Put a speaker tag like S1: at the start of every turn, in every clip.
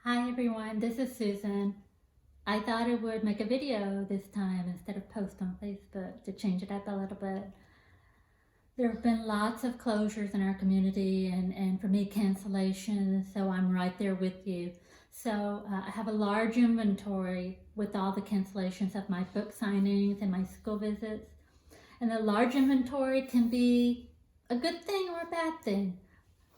S1: Hi everyone, this is Susan. I thought I would make a video this time instead of post on Facebook to change it up a little bit. There have been lots of closures in our community and for me cancellations, so I'm right there with you. So I have a large inventory with all the cancellations of my book signings and my school visits. And the large inventory can be a good thing or a bad thing.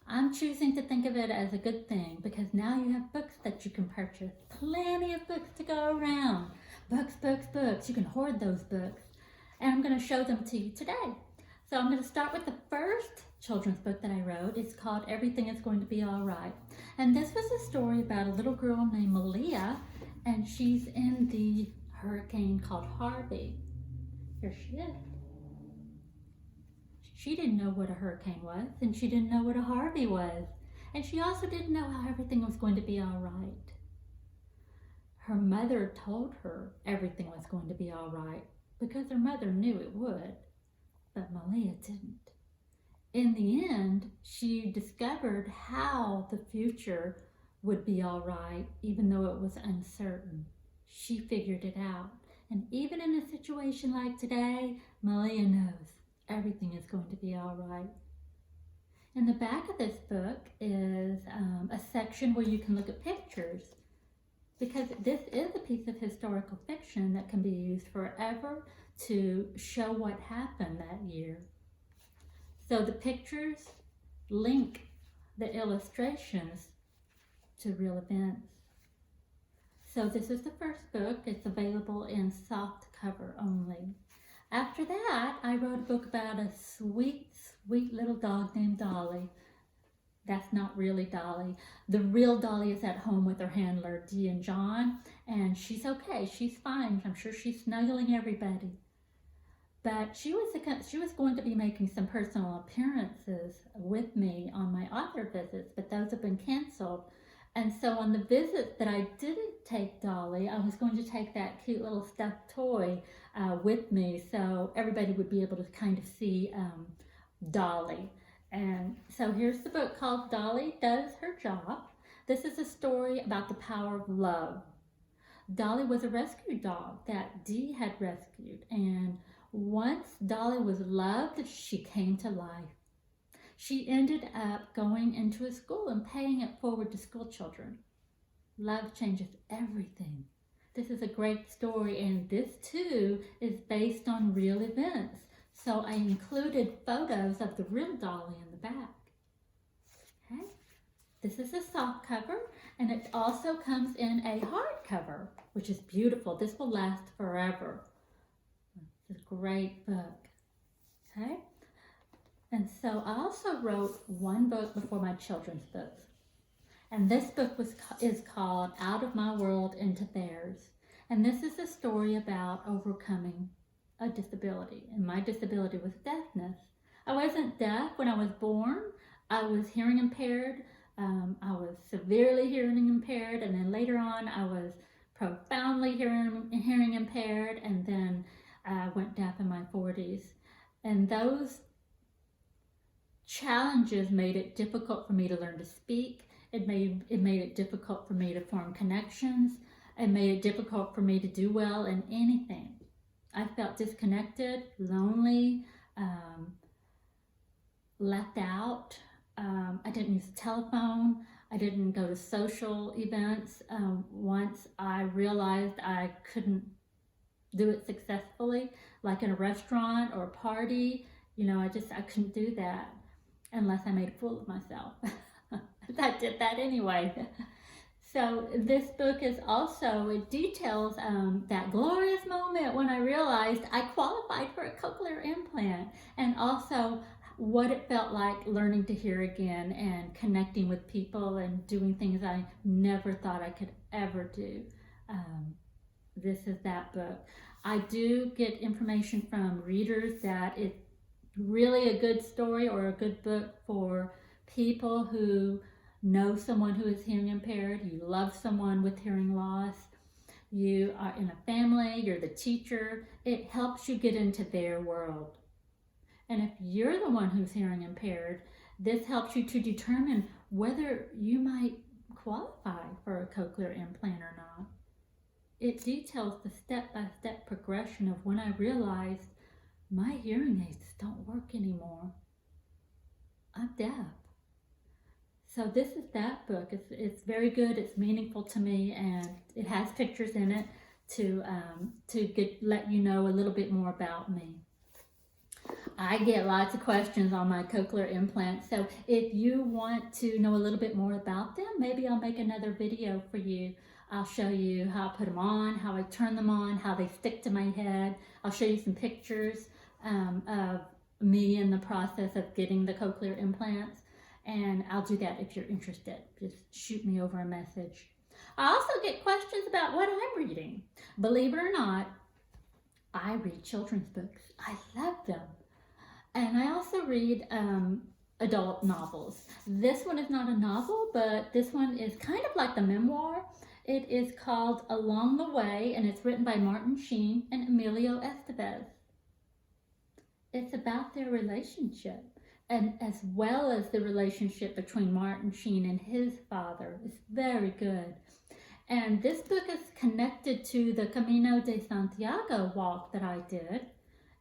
S1: I'm choosing to think of it as a good thing because now you have books that you can purchase. Plenty of books to go around. Books, books, books. You can hoard those books. And I'm going to show them to you today. So I'm going to start with the first children's book that I wrote. It's called Everything is Going to Be All Right. And this was a story about a little girl named Malea, and she's in the hurricane called Harvey. Here she is. She didn't know what a hurricane was, and she didn't know what a Harvey was. And she also didn't know how everything was going to be all right. Her mother told her everything was going to be all right because her mother knew it would, but Malea didn't. In the end, she discovered how the future would be all right, even though it was uncertain. She figured it out. And even in a situation like today, Malea knows everything is going to be all right. In the back of this book is a section where you can look at pictures, because this is a piece of historical fiction that can be used forever to show what happened that year. So the pictures link the illustrations to real events. So this is the first book. It's available in soft cover only. After that, I wrote a book about a sweet, sweet little dog named Dolly. That's not really Dolly. The real Dolly is at home with her handler, Dee and John, and she's okay. She's fine. I'm sure she's snuggling everybody. But she was going to be making some personal appearances with me on my author visits, but those have been canceled. And so on the visit that I didn't take Dolly, I was going to take that cute little stuffed toy with me so everybody would be able to kind of see Dolly. And so here's the book called Dolly Does Her Job. This is a story about the power of love. Dolly was a rescue dog that Dee had rescued, and once Dolly was loved, she came to life. She ended up going into a school and paying it forward to school children. Love changes everything. This is a great story, and this too is based on real events. So I included photos of the real Dolly in the back. Okay. This is a soft cover, and it also comes in a hardcover, which is beautiful. This will last forever. It's a great book. Okay. And so I also wrote one book before my children's books. And this book is called Out of My World into Theirs. And this is a story about overcoming a disability. And my disability was deafness. I wasn't deaf when I was born. I was hearing impaired. I was severely hearing impaired. And then later on, I was profoundly hearing impaired. And then I went deaf in my 40s. And those challenges made it difficult for me to learn to speak. It made it difficult for me to form connections. It made it difficult for me to do well in anything. I felt disconnected, lonely, left out. I didn't use the telephone. I didn't go to social events. Once I realized I couldn't do it successfully, like in a restaurant or a party, I couldn't do that unless I made a fool of myself. I did that anyway. So this book is also, it details that glorious moment when I realized I qualified for a cochlear implant, and also what it felt like learning to hear again and connecting with people and doing things I never thought I could ever do. This is that book. I do get information from readers that it's really a good story or a good book for people who know someone who is hearing impaired, you love someone with hearing loss, you are in a family, you're the teacher. It helps you get into their world. And if you're the one who's hearing impaired, this helps you to determine whether you might qualify for a cochlear implant or not. It details the step-by-step progression of when I realized my hearing aids don't work anymore. I'm deaf. So this is that book. It's very good. It's meaningful to me, and it has pictures in it to let you know a little bit more about me. I get lots of questions on my cochlear implants, so if you want to know a little bit more about them, maybe I'll make another video for you. I'll show you how I put them on, how I turn them on, how they stick to my head. I'll show you some pictures of me in the process of getting the cochlear implants, and I'll do that if you're interested. Just shoot me over a message. I also get questions about what I'm reading. Believe it or not, I read children's books. I love them. And I also read adult novels. This one is not a novel, but this one is kind of like the memoir. It is called Along the Way, and it's written by Martin Sheen and Emilio Estevez. It's about their relationship, and as well as the relationship between Martin Sheen and his father. It's very good. And this book is connected to the Camino de Santiago walk that I did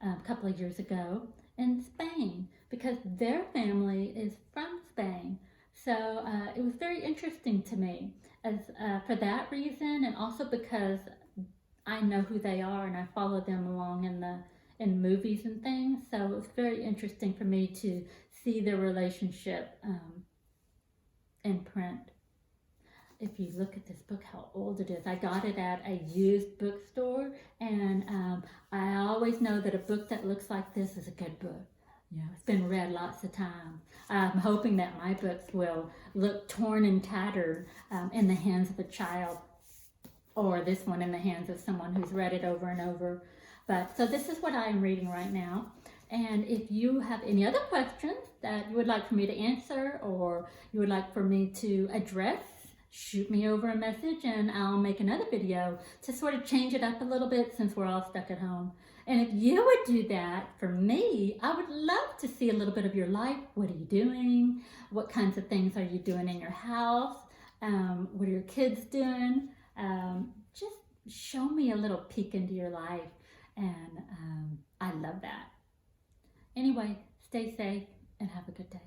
S1: a couple of years ago in Spain, because their family is from Spain. So it was very interesting to me as for that reason, and also because I know who they are and I follow them along in movies and things. So it was very interesting for me to see their relationship in print. If you look at this book, how old it is. I got it at a used bookstore, and I always know that a book that looks like this is a good book. You know, it's been read lots of times. I'm hoping that my books will look torn and tattered in the hands of a child, or this one in the hands of someone who's read it over and over. But so this is what I am reading right now. And if you have any other questions that you would like for me to answer, or you would like for me to address, shoot me over a message and I'll make another video to sort of change it up a little bit since we're all stuck at home. And if you would do that for me, I would love to see a little bit of your life. What are you doing? What kinds of things are you doing in your house? What are your kids doing? Just show me a little peek into your life, and I love that. Anyway, stay safe and have a good day.